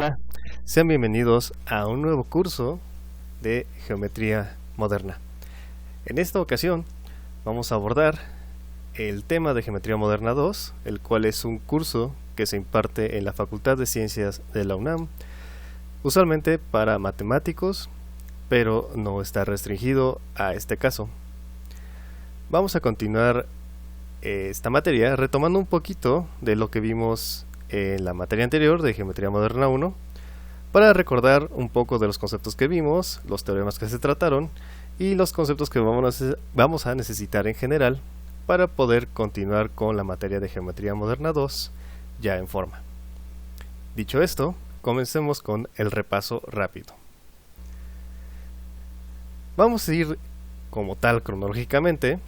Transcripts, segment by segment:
Hola, sean bienvenidos a un nuevo curso de Geometría Moderna. En esta ocasión vamos a abordar el tema de Geometría Moderna 2, el cual es un curso que se imparte en la Facultad de Ciencias de la UNAM, usualmente para matemáticos, pero no está restringido a este caso. Vamos a continuar esta materia retomando un poquito de lo que vimos en la materia anterior de Geometría Moderna 1 para recordar un poco de los conceptos que vimos, los teoremas que se trataron y los conceptos que vamos a necesitar en general para poder continuar con la materia de Geometría Moderna 2 ya en forma. Dicho esto, comencemos con el repaso rápido. Vamos a ir como tal cronológicamente,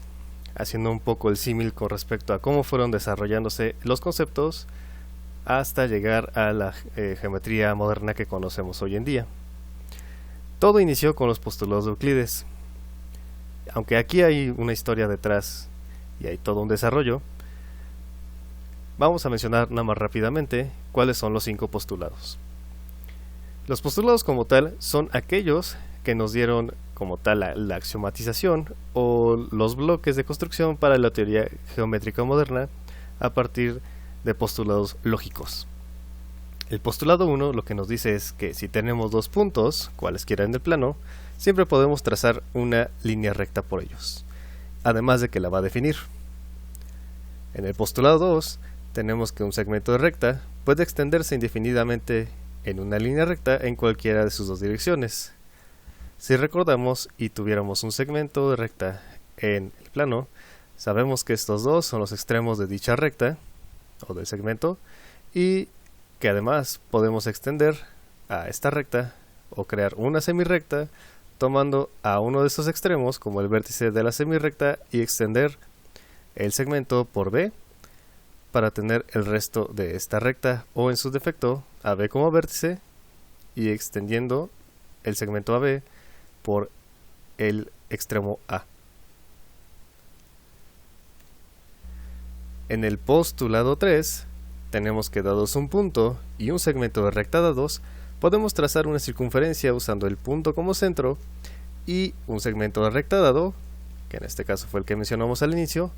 haciendo un poco el símil con respecto a cómo fueron desarrollándose los conceptos hasta llegar a la geometría moderna que conocemos hoy en día. Todo inició con los postulados de Euclides. Aunque aquí hay una historia detrás y hay todo un desarrollo, vamos a mencionar nada más rápidamente cuáles son los 5 postulados. Los postulados como tal son aquellos que nos dieron como tal la axiomatización o los bloques de construcción para la teoría geométrica moderna a partir de postulados lógicos. El postulado 1 lo que nos dice es que si tenemos dos puntos, cualesquiera en el plano, siempre podemos trazar una línea recta por ellos, además de que la va a definir. En el postulado 2 tenemos que un segmento de recta puede extenderse indefinidamente en una línea recta en cualquiera de sus dos direcciones. Si recordamos y tuviéramos un segmento de recta en el plano, sabemos que estos dos son los extremos de dicha recta o del segmento y que además podemos extender a esta recta o crear una semirrecta tomando a uno de estos extremos como el vértice de la semirrecta y extender el segmento por B para tener el resto de esta recta o en su defecto a B como vértice y extendiendo el segmento AB por el extremo A. En el postulado 3 tenemos que dados un punto y un segmento de recta dados, podemos trazar una circunferencia usando el punto como centro y un segmento de recta dado, que en este caso fue el que mencionamos al inicio,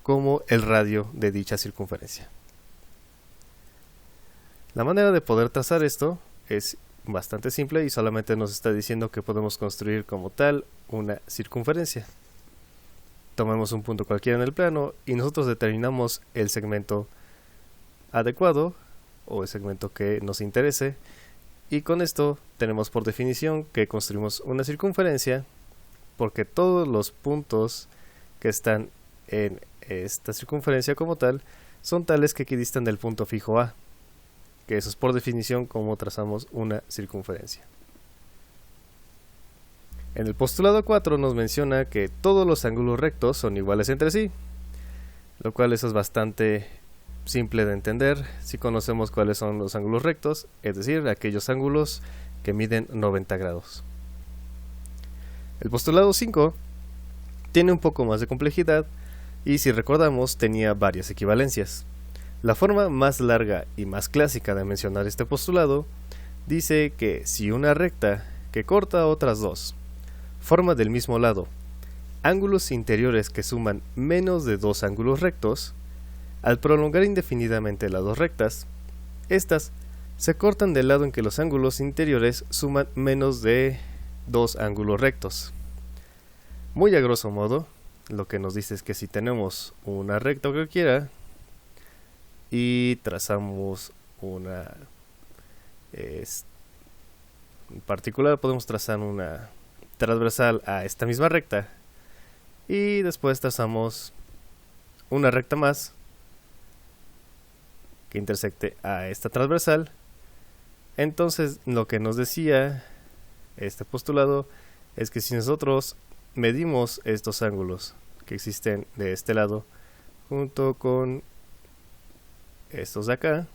como el radio de dicha circunferencia. La manera de poder trazar esto es bastante simple y solamente nos está diciendo que podemos construir como tal una circunferencia. Tomemos un punto cualquiera en el plano y nosotros determinamos el segmento adecuado o el segmento que nos interese y con esto tenemos por definición que construimos una circunferencia porque todos los puntos que están en esta circunferencia como tal son tales que equidistan del punto fijo A, que eso es por definición como trazamos una circunferencia. En el postulado 4 nos menciona que todos los ángulos rectos son iguales entre sí, lo cual eso es bastante simple de entender si conocemos cuáles son los ángulos rectos, es decir, aquellos ángulos que miden 90 grados. El postulado 5 tiene un poco más de complejidad y si recordamos tenía varias equivalencias. La forma más larga y más clásica de mencionar este postulado dice que si una recta que corta otras dos forma del mismo lado ángulos interiores que suman menos de dos ángulos rectos, al prolongar indefinidamente las dos rectas, estas se cortan del lado en que los ángulos interiores suman menos de dos ángulos rectos. Muy a grosso modo, lo que nos dice es que si tenemos una recta cualquiera y trazamos una en particular podemos trazar una transversal a esta misma recta y después trazamos una recta más que intersecte a esta transversal. Entonces lo que nos decía este postulado es que si nosotros medimos estos ángulos que existen de este lado junto con estos de acá,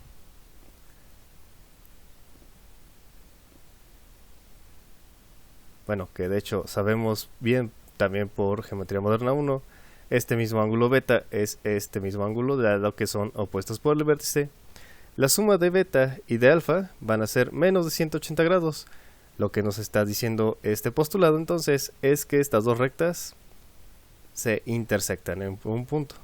bueno, que de hecho sabemos bien también por Geometría Moderna 1, este mismo ángulo beta es este mismo ángulo dado que son opuestos por el vértice, La suma de beta y de alfa van a ser menos de 180 grados. Lo que nos está diciendo este postulado entonces es que estas dos rectas se intersectan en un punto.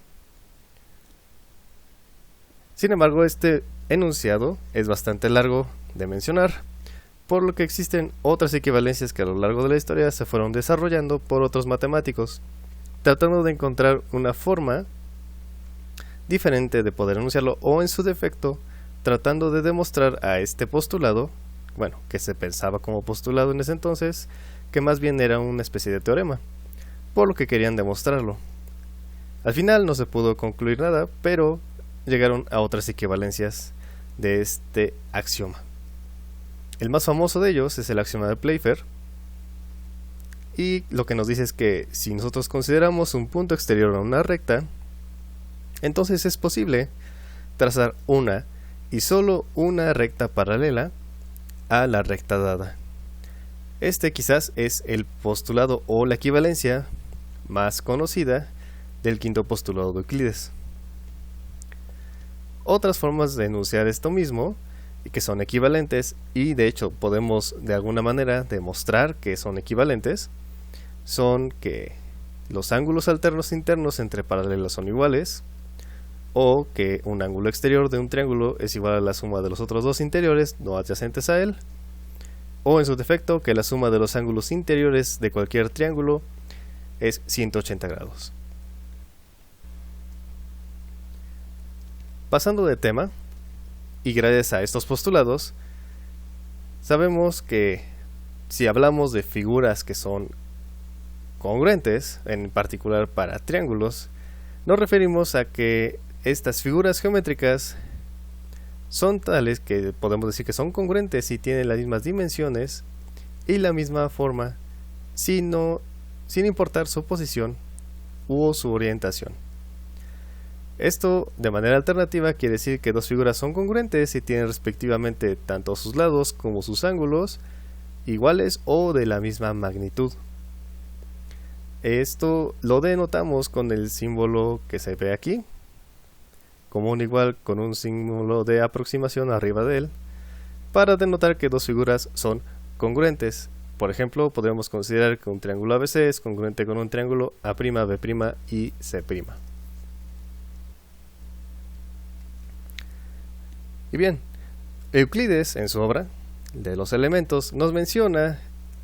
Sin embargo, este enunciado es bastante largo de mencionar, por lo que existen otras equivalencias que a lo largo de la historia se fueron desarrollando por otros matemáticos, tratando de encontrar una forma diferente de poder enunciarlo, o en su defecto, tratando de demostrar a este postulado, bueno, que se pensaba como postulado en ese entonces, que más bien era una especie de teorema, por lo que querían demostrarlo. Al final no se pudo concluir nada, pero llegaron a otras equivalencias de este axioma. El más famoso de ellos es el axioma de Playfair, y lo que nos dice es que si nosotros consideramos un punto exterior a una recta, entonces es posible trazar una y solo una recta paralela a la recta dada. Este quizás es el postulado o la equivalencia más conocida del quinto postulado de Euclides. Otras formas de enunciar esto mismo, que son equivalentes, y de hecho podemos de alguna manera demostrar que son equivalentes, son que los ángulos alternos internos entre paralelos son iguales, o que un ángulo exterior de un triángulo es igual a la suma de los otros dos interiores no adyacentes a él, o en su defecto que la suma de los ángulos interiores de cualquier triángulo es 180 grados. Pasando de tema, y gracias a estos postulados, sabemos que si hablamos de figuras que son congruentes, en particular para triángulos, nos referimos a que estas figuras geométricas son tales que podemos decir que son congruentes y tienen las mismas dimensiones y la misma forma, sin importar su posición u su orientación. Esto, de manera alternativa, quiere decir que dos figuras son congruentes y tienen respectivamente tanto sus lados como sus ángulos iguales o de la misma magnitud. Esto lo denotamos con el símbolo que se ve aquí, como un igual con un símbolo de aproximación arriba de él, para denotar que dos figuras son congruentes. Por ejemplo, podemos considerar que un triángulo ABC es congruente con un triángulo A', B' y C'. Y bien, Euclides en su obra de los elementos nos menciona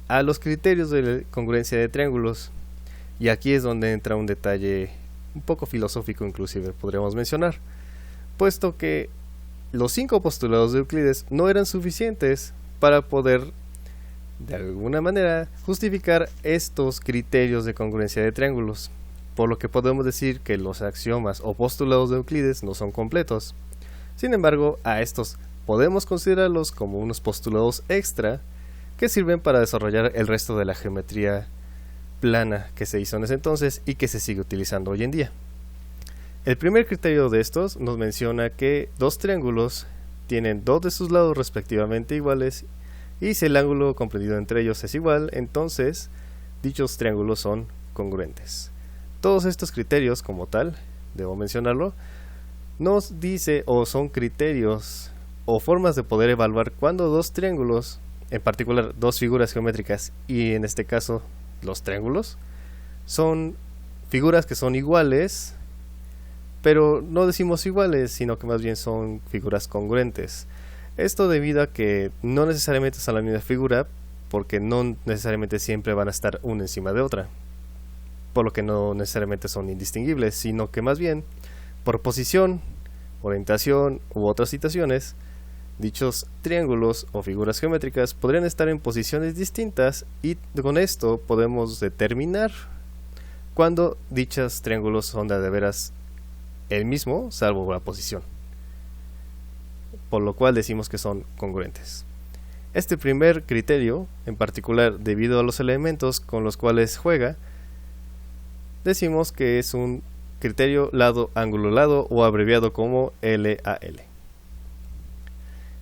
a los criterios de congruencia de triángulos, y aquí es donde entra un detalle un poco filosófico, inclusive podríamos mencionar, puesto que los 5 postulados de Euclides no eran suficientes para poder de alguna manera justificar estos criterios de congruencia de triángulos, por lo que podemos decir que los axiomas o postulados de Euclides no son completos. Sin embargo, a estos podemos considerarlos como unos postulados extra que sirven para desarrollar el resto de la geometría plana que se hizo en ese entonces y que se sigue utilizando hoy en día. El primer criterio de estos nos menciona que dos triángulos tienen dos de sus lados respectivamente iguales, y si el ángulo comprendido entre ellos es igual, entonces dichos triángulos son congruentes. Todos estos criterios, como tal, debo mencionarlo, nos dice o son criterios o formas de poder evaluar cuando dos triángulos, en particular dos figuras geométricas y en este caso los triángulos, son figuras que son iguales, pero no decimos iguales, sino que más bien son figuras congruentes. Esto debido a que no necesariamente son la misma figura, porque no necesariamente siempre van a estar una encima de otra, por lo que no necesariamente son indistinguibles, sino que más bien por posición, orientación u otras situaciones, dichos triángulos o figuras geométricas podrían estar en posiciones distintas, y con esto podemos determinar cuando dichos triángulos son de veras el mismo, salvo la posición, por lo cual decimos que son congruentes. Este primer criterio, en particular debido a los elementos con los cuales juega, decimos que es un criterio lado ángulo lado, o abreviado como LAL.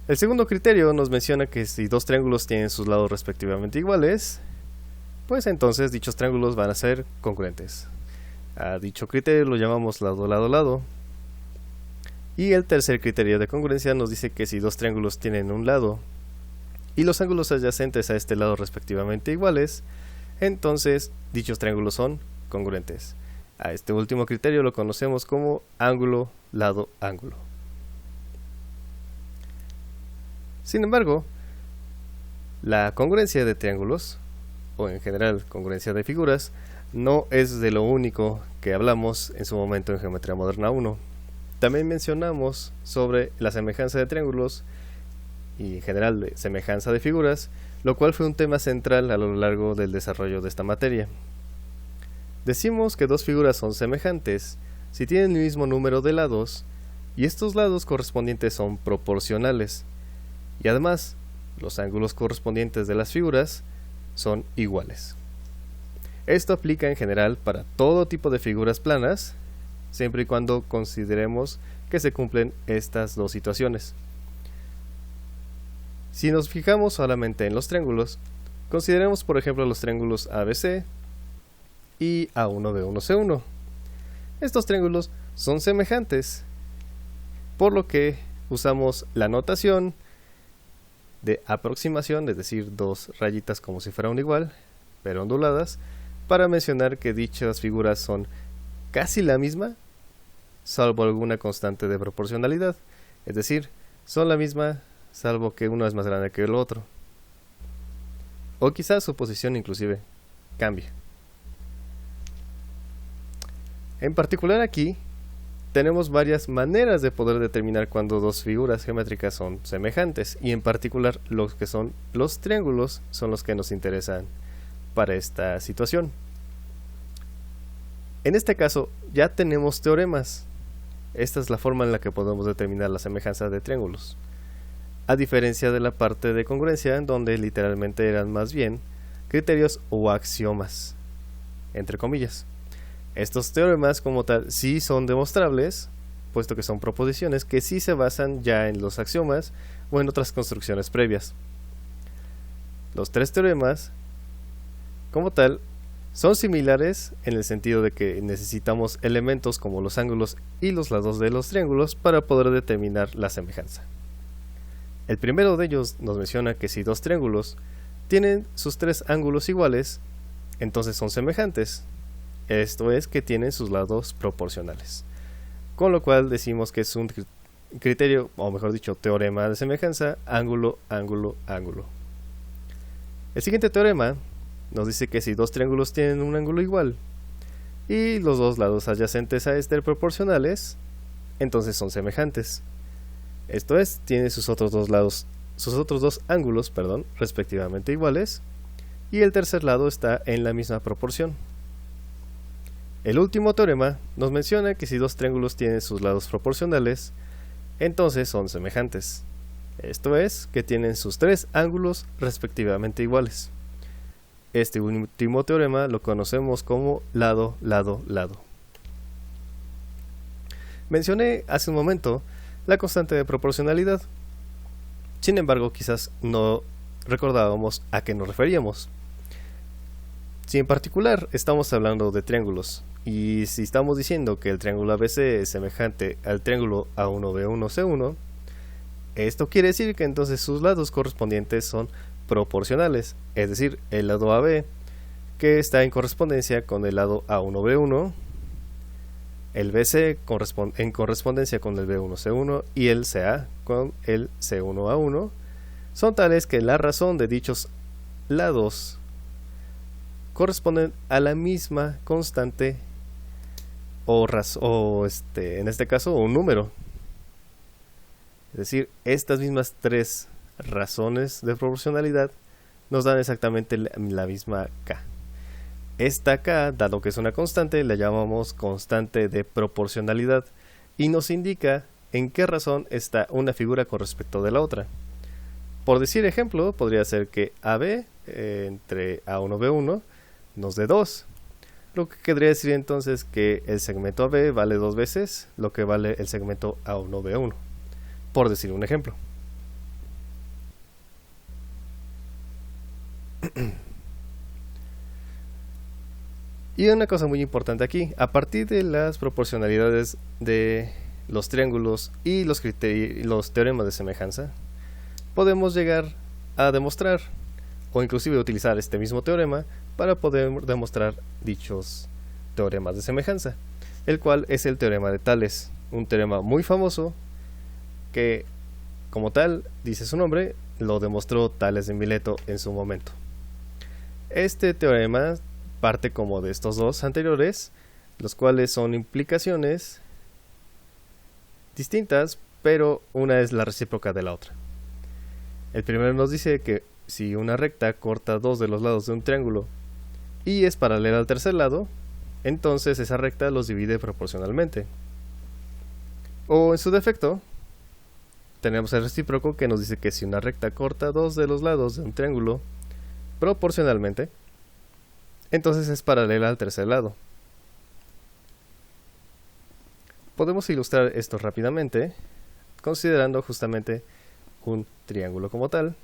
El segundo criterio nos menciona que si dos triángulos tienen sus lados respectivamente iguales, pues entonces dichos triángulos van a ser congruentes. A dicho criterio lo llamamos lado lado lado, Y el tercer criterio de congruencia nos dice que si dos triángulos tienen un lado y los ángulos adyacentes a este lado respectivamente iguales, entonces dichos triángulos son congruentes. A este último criterio lo conocemos como ángulo, lado, ángulo. Sin embargo, la congruencia de triángulos, o en general congruencia de figuras, no es de lo único que hablamos en su momento en Geometría Moderna 1. También mencionamos sobre la semejanza de triángulos y en general de semejanza de figuras, lo cual fue un tema central a lo largo del desarrollo de esta materia. Decimos que dos figuras son semejantes si tienen el mismo número de lados y estos lados correspondientes son proporcionales y además los ángulos correspondientes de las figuras son iguales. Esto aplica en general para todo tipo de figuras planas, siempre y cuando consideremos que se cumplen estas dos situaciones. Si nos fijamos solamente en los triángulos, consideremos por ejemplo los triángulos ABC y A1B1C1. Estos triángulos son semejantes, por lo que usamos la notación de aproximación, es decir, dos rayitas como si fuera un igual, pero onduladas, para mencionar que dichas figuras son casi la misma, salvo alguna constante de proporcionalidad, es decir, son la misma salvo que uno es más grande que el otro. O quizás su posición inclusive cambie. En particular aquí, tenemos varias maneras de poder determinar cuando dos figuras geométricas son semejantes, y en particular los que son los triángulos son los que nos interesan para esta situación. En este caso ya tenemos teoremas. Esta es la forma en la que podemos determinar la semejanza de triángulos, a diferencia de la parte de congruencia, en donde literalmente eran más bien criterios o axiomas, entre comillas. Estos teoremas como tal sí son demostrables, puesto que son proposiciones que sí se basan ya en los axiomas o en otras construcciones previas. Los tres teoremas como tal son similares en el sentido de que necesitamos elementos como los ángulos y los lados de los triángulos para poder determinar la semejanza. El primero de ellos nos menciona que si dos triángulos tienen sus tres ángulos iguales, entonces son semejantes. Esto es que tienen sus lados proporcionales. Con lo cual decimos que es un criterio, o mejor dicho, teorema de semejanza, ángulo, ángulo, ángulo. El siguiente teorema nos dice que si dos triángulos tienen un ángulo igual y los dos lados adyacentes a este proporcionales, entonces son semejantes. Esto es, tienen sus otros dos ángulos, respectivamente iguales, y el tercer lado está en la misma proporción. El último teorema nos menciona que si dos triángulos tienen sus lados proporcionales, entonces son semejantes. Esto es, que tienen sus tres ángulos respectivamente iguales. Este último teorema lo conocemos como lado, lado, lado. Mencioné hace un momento la constante de proporcionalidad. Sin embargo, quizás no recordábamos a qué nos referíamos. Si en particular estamos hablando de triángulos, y si estamos diciendo que el triángulo ABC es semejante al triángulo A1B1C1, esto quiere decir que entonces sus lados correspondientes son proporcionales, es decir, el lado AB que está en correspondencia con el lado A1B1, el BC en correspondencia con el B1C1 y el CA con el C1A1 son tales que la razón de dichos lados corresponden a la misma constante en este caso un número. Es decir, estas mismas tres razones de proporcionalidad nos dan exactamente la misma K. Esta K, dado que es una constante, la llamamos constante de proporcionalidad y nos indica en qué razón está una figura con respecto de la otra. Por decir ejemplo, podría ser que AB entre A1B1 nos dé 2, lo que querría decir entonces que el segmento AB vale 2 veces lo que vale el segmento A1B1, por decir un ejemplo. Y una cosa muy importante aquí, a partir de las proporcionalidades de los triángulos y los teoremas de semejanza, podemos llegar a demostrar o inclusive utilizar este mismo teorema para poder demostrar dichos teoremas de semejanza, el cual es el teorema de Tales, un teorema muy famoso que, como tal, dice su nombre, lo demostró Tales de Mileto en su momento. Este teorema parte como de estos dos anteriores, los cuales son implicaciones distintas, pero una es la recíproca de la otra. El primero nos dice que si una recta corta dos de los lados de un triángulo y es paralela al tercer lado, entonces esa recta los divide proporcionalmente. O en su defecto, tenemos el recíproco que nos dice que si una recta corta dos de los lados de un triángulo proporcionalmente, entonces es paralela al tercer lado. Podemos ilustrar esto rápidamente considerando justamente un triángulo como tal,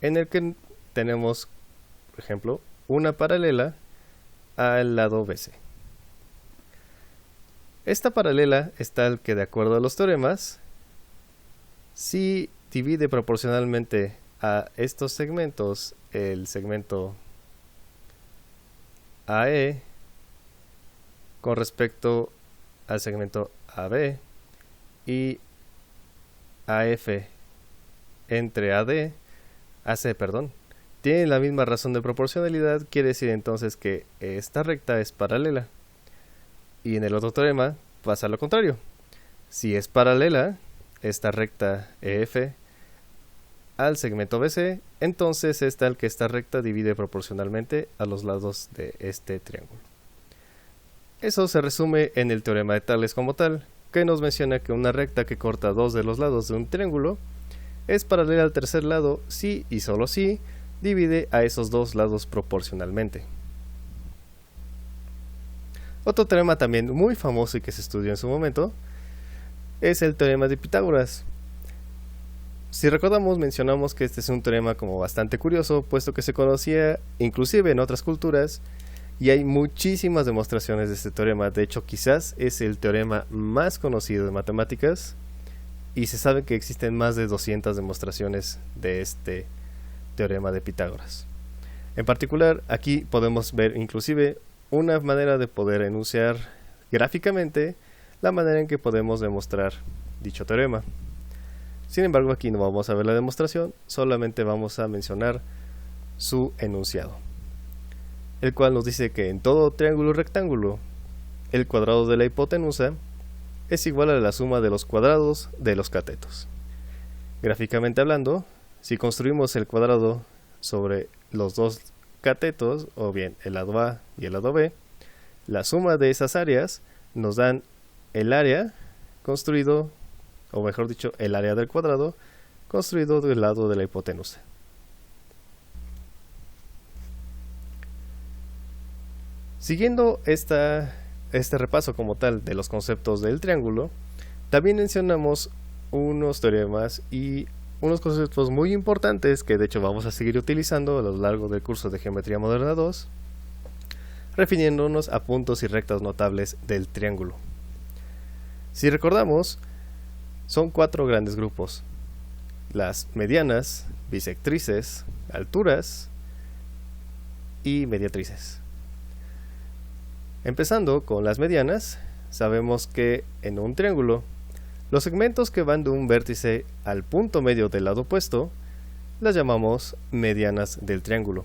en el que tenemos, por ejemplo, una paralela al lado BC. Esta paralela es tal que, de acuerdo a los teoremas, si divide proporcionalmente a estos segmentos, el segmento AE con respecto al segmento AB y AF entre AC, tienen la misma razón de proporcionalidad, quiere decir entonces que esta recta es paralela. Y en el otro teorema pasa lo contrario. Si es paralela esta recta EF al segmento BC, entonces es tal que esta recta divide proporcionalmente a los lados de este triángulo. Eso se resume en el teorema de Tales como tal, que nos menciona que una recta que corta dos de los lados de un triángulo es paralela al tercer lado si y solo si divide a esos dos lados proporcionalmente. Otro teorema también muy famoso y que se estudió en su momento es el teorema de Pitágoras. Si recordamos, mencionamos que este es un teorema como bastante curioso, puesto que se conocía inclusive en otras culturas y hay muchísimas demostraciones de este teorema. De hecho, quizás es el teorema más conocido de matemáticas y se sabe que existen más de 200 demostraciones de este teorema de Pitágoras. En particular, aquí podemos ver inclusive una manera de poder enunciar gráficamente la manera en que podemos demostrar dicho teorema. Sin embargo, aquí no vamos a ver la demostración, solamente vamos a mencionar su enunciado, el cual nos dice que en todo triángulo rectángulo el cuadrado de la hipotenusa es igual a la suma de los cuadrados de los catetos. Gráficamente hablando, si construimos el cuadrado sobre los dos catetos, o bien el lado A y el lado B, la suma de esas áreas nos dan el área construido, o mejor dicho, el área del cuadrado construido del lado de la hipotenusa. Siguiendo este repaso como tal de los conceptos del triángulo, también mencionamos unos teoremas y unos conceptos muy importantes que de hecho vamos a seguir utilizando a lo largo del curso de Geometría Moderna 2, refiriéndonos a puntos y rectas notables del triángulo. Si recordamos, son 4 grandes grupos: las medianas, bisectrices, alturas y mediatrices. Empezando con las medianas, sabemos que en un triángulo, los segmentos que van de un vértice al punto medio del lado opuesto, las llamamos medianas del triángulo.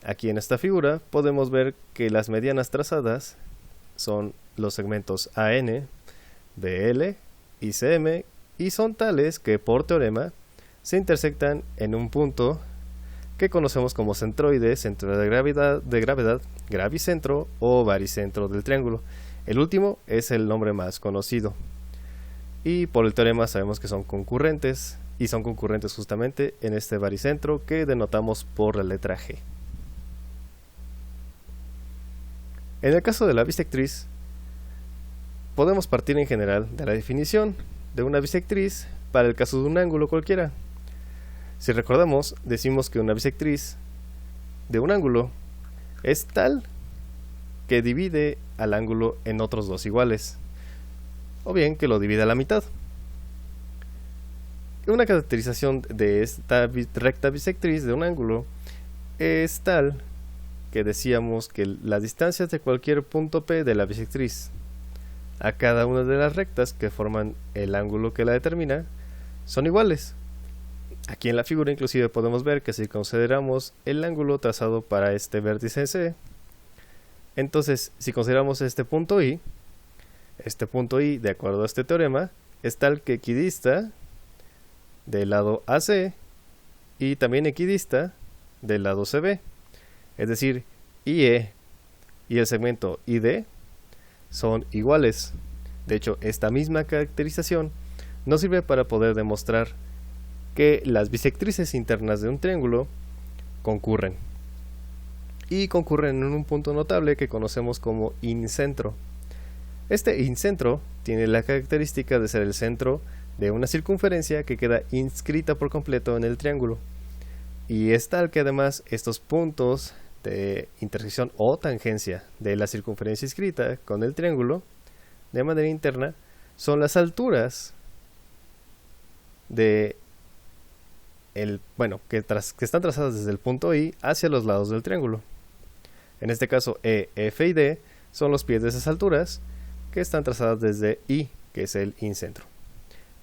Aquí en esta figura podemos ver que las medianas trazadas son los segmentos AN, BL y CM, y son tales que por teorema se intersectan en un punto que conocemos como centroide, centro de gravedad, gravicentro o baricentro del triángulo. El último es el nombre más conocido. Y por el teorema sabemos que son concurrentes, y son concurrentes justamente en este baricentro que denotamos por la letra G. En el caso de la bisectriz, podemos partir en general de la definición de una bisectriz para el caso de un ángulo cualquiera. Si recordamos, decimos que una bisectriz de un ángulo es tal que divide al ángulo en otros dos iguales. o bien que lo divida a la mitad. Una caracterización de esta recta bisectriz de un ángulo es tal que decíamos que las distancias de cualquier punto P de la bisectriz a cada una de las rectas que forman el ángulo que la determina son iguales. Aquí en la figura inclusive podemos ver que si consideramos el ángulo trazado para este vértice C, entonces si consideramos este punto I de acuerdo a este teorema es tal que equidista del lado AC y también equidista del lado CB, es decir, IE y el segmento ID son iguales. De hecho, esta misma caracterización nos sirve para poder demostrar que las bisectrices internas de un triángulo concurren. Y concurren en un punto notable que conocemos como incentro. Este incentro tiene la característica de ser el centro de una circunferencia que queda inscrita por completo en el triángulo. Y es tal que además estos puntos de intersección o tangencia de la circunferencia inscrita con el triángulo de manera interna son las alturas de que están trazadas desde el punto I hacia los lados del triángulo. En este caso E, F y D son los pies de esas alturas que están trazadas desde I, que es el incentro.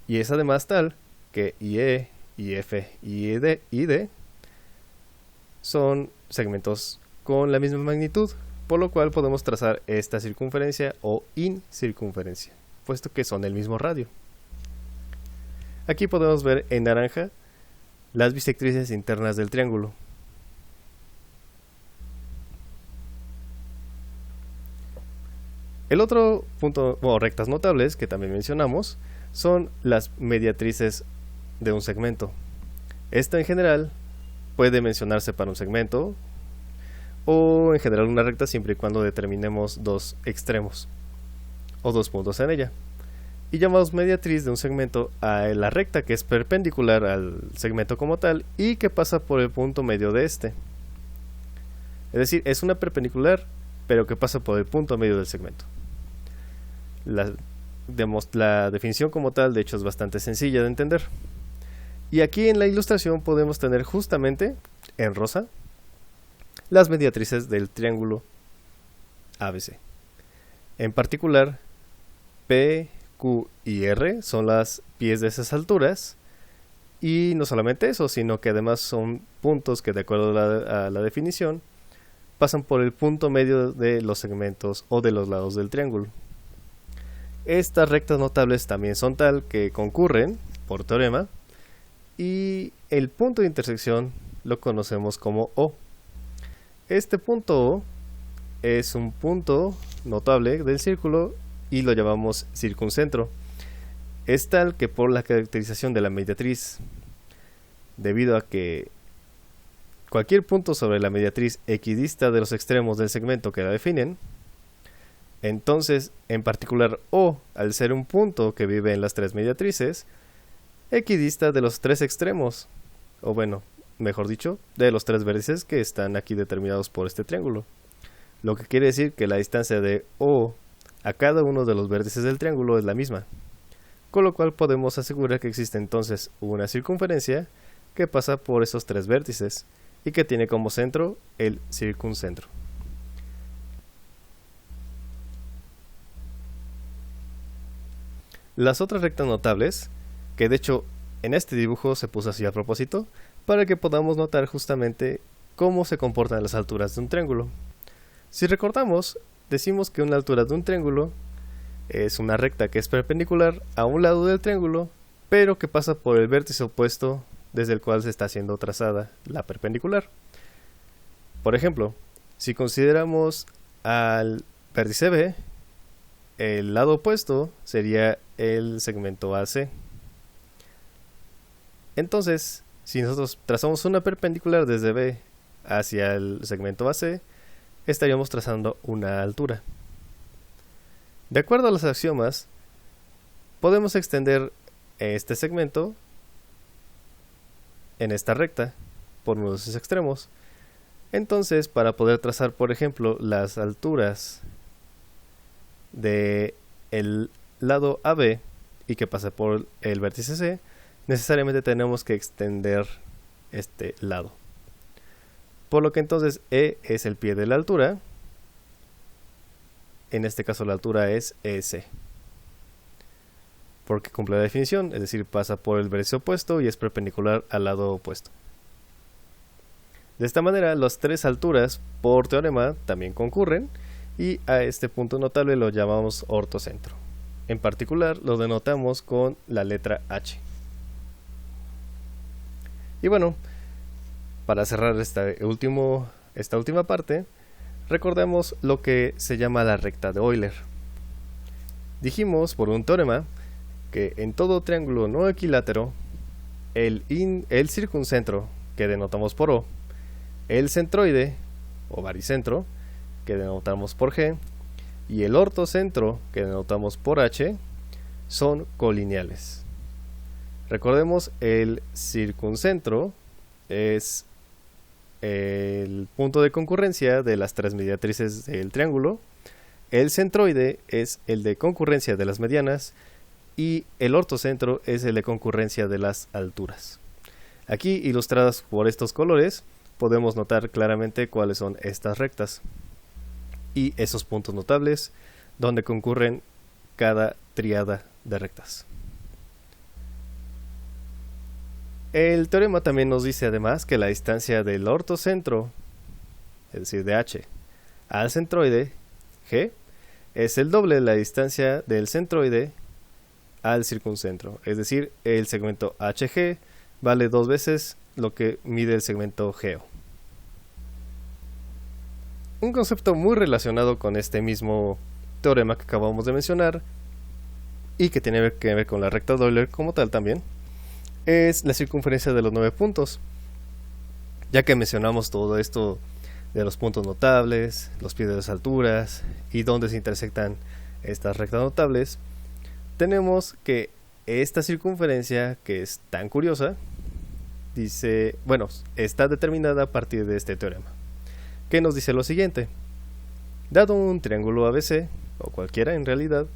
Y es además tal que IE, IF y D son segmentos con la misma magnitud, por lo cual podemos trazar esta circunferencia o incircunferencia, puesto que son el mismo radio. Aquí podemos ver en naranja las bisectrices internas del triángulo. El otro punto o rectas notables que también mencionamos son las mediatrices de un segmento. Esta en general puede mencionarse para un segmento o en general una recta siempre y cuando determinemos dos extremos o dos puntos en ella. Y llamamos mediatriz de un segmento a la recta que es perpendicular al segmento como tal y que pasa por el punto medio de este. Es decir, es una perpendicular pero que pasa por el punto medio del segmento. La definición como tal de hecho es bastante sencilla de entender. Y aquí en la ilustración podemos tener justamente en rosa las mediatrices del triángulo ABC. En particular, P, Q y R son las pies de esas alturas. Y no solamente eso, sino que además son puntos que de acuerdo a la definición pasan por el punto medio de los segmentos o de los lados del triángulo. Estas rectas notables también son tal que concurren por teorema y el punto de intersección lo conocemos como O. Este punto O es un punto notable del círculo y lo llamamos circuncentro. Es tal que por la caracterización de la mediatriz, debido a que cualquier punto sobre la mediatriz equidista de los extremos del segmento que la definen, entonces, en particular O, al ser un punto que vive en las tres mediatrices, equidista de los tres extremos, o bueno, mejor dicho, de los tres vértices que están aquí determinados por este triángulo. Lo que quiere decir que la distancia de O a cada uno de los vértices del triángulo es la misma, con lo cual podemos asegurar que existe entonces una circunferencia que pasa por esos tres vértices y que tiene como centro el circuncentro. Las otras rectas notables, que de hecho en este dibujo se puso así a propósito, para que podamos notar justamente cómo se comportan las alturas de un triángulo. Si recordamos, decimos que una altura de un triángulo es una recta que es perpendicular a un lado del triángulo, pero que pasa por el vértice opuesto desde el cual se está siendo trazada la perpendicular. Por ejemplo, si consideramos al vértice B, el lado opuesto sería el segmento AC. Entonces, si nosotros trazamos una perpendicular desde B hacia el segmento AC, estaríamos trazando una altura. De acuerdo a los axiomas, podemos extender este segmento en esta recta por uno de sus extremos. Entonces, para poder trazar, por ejemplo, las alturas de el lado AB y que pasa por el vértice C, necesariamente tenemos que extender este lado. Por lo que entonces E es el pie de la altura. En este caso la altura es EC, porque cumple la definición, es decir, pasa por el vértice opuesto y es perpendicular al lado opuesto. De esta manera, las tres alturas por teorema también concurren y a este punto notable lo llamamos ortocentro. En particular, lo denotamos con la letra H. Y bueno, para cerrar esta última parte, recordemos lo que se llama la recta de Euler. Dijimos por un teorema que en todo triángulo no equilátero, el circuncentro, que denotamos por O, el centroide o baricentro, que denotamos por G, y el ortocentro, que denotamos por H, son colineales. Recordemos, el circuncentro es el punto de concurrencia de las tres mediatrices del triángulo, el centroide es el de concurrencia de las medianas y el ortocentro es el de concurrencia de las alturas. Aquí, ilustradas por estos colores, podemos notar claramente cuáles son estas rectas y esos puntos notables donde concurren cada tríada de rectas. El teorema también nos dice además que la distancia del ortocentro, es decir, de H, al centroide, G, es el doble de la distancia del centroide al circuncentro. Es decir, el segmento HG vale 2 veces lo que mide el segmento GO. Un concepto muy relacionado con este mismo teorema que acabamos de mencionar y que tiene que ver con la recta de Euler como tal también, es la circunferencia de los 9 puntos. Ya que mencionamos todo esto de los puntos notables, los pies de las alturas y dónde se intersectan estas rectas notables, tenemos que esta circunferencia, que es tan curiosa, está determinada a partir de este teorema, que nos dice lo siguiente: dado un triángulo ABC, o cualquiera en realidad,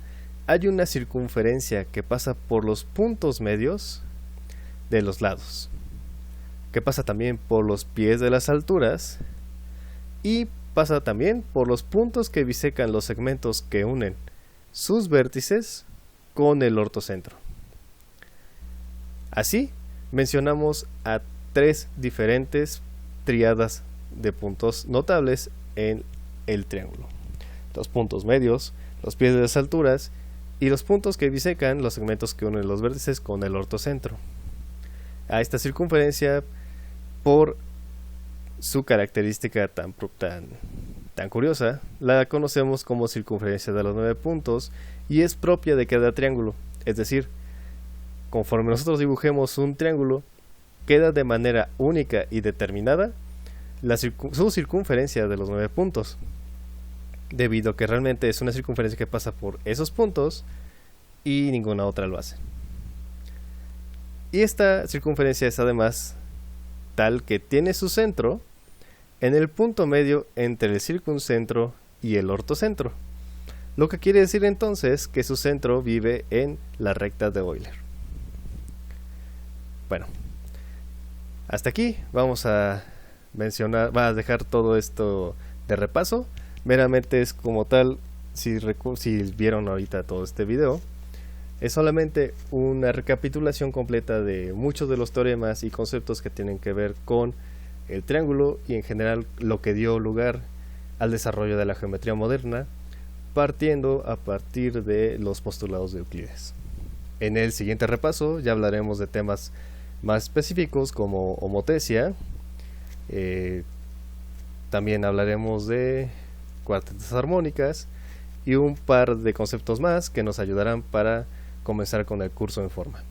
hay una circunferencia que pasa por los puntos medios de los lados, que pasa también por los pies de las alturas y pasa también por los puntos que bisecan los segmentos que unen sus vértices con el ortocentro. Así, mencionamos a 3 diferentes tríadas de puntos notables en el triángulo: los puntos medios, los pies de las alturas y los puntos que bisecan los segmentos que unen los vértices con el ortocentro. A esta circunferencia, por su característica tan curiosa, la conocemos como circunferencia de los 9 puntos y es propia de cada triángulo. Es decir, conforme nosotros dibujemos un triángulo, queda de manera única y determinada su circunferencia de los 9 puntos, debido a que realmente es una circunferencia que pasa por esos puntos y ninguna otra lo hace. Y esta circunferencia es además tal que tiene su centro en el punto medio entre el circuncentro y el ortocentro, lo que quiere decir entonces que su centro vive en la recta de Euler. Bueno, hasta aquí vamos a dejar todo esto de repaso. Meramente es como tal, si vieron ahorita todo este video, es solamente una recapitulación completa de muchos de los teoremas y conceptos que tienen que ver con el triángulo y en general lo que dio lugar al desarrollo de la geometría moderna, partiendo a partir de los postulados de Euclides. En el siguiente repaso ya hablaremos de temas más específicos como homotesia, también hablaremos de cuartetas armónicas y un par de conceptos más que nos ayudarán para comenzar con el curso en forma.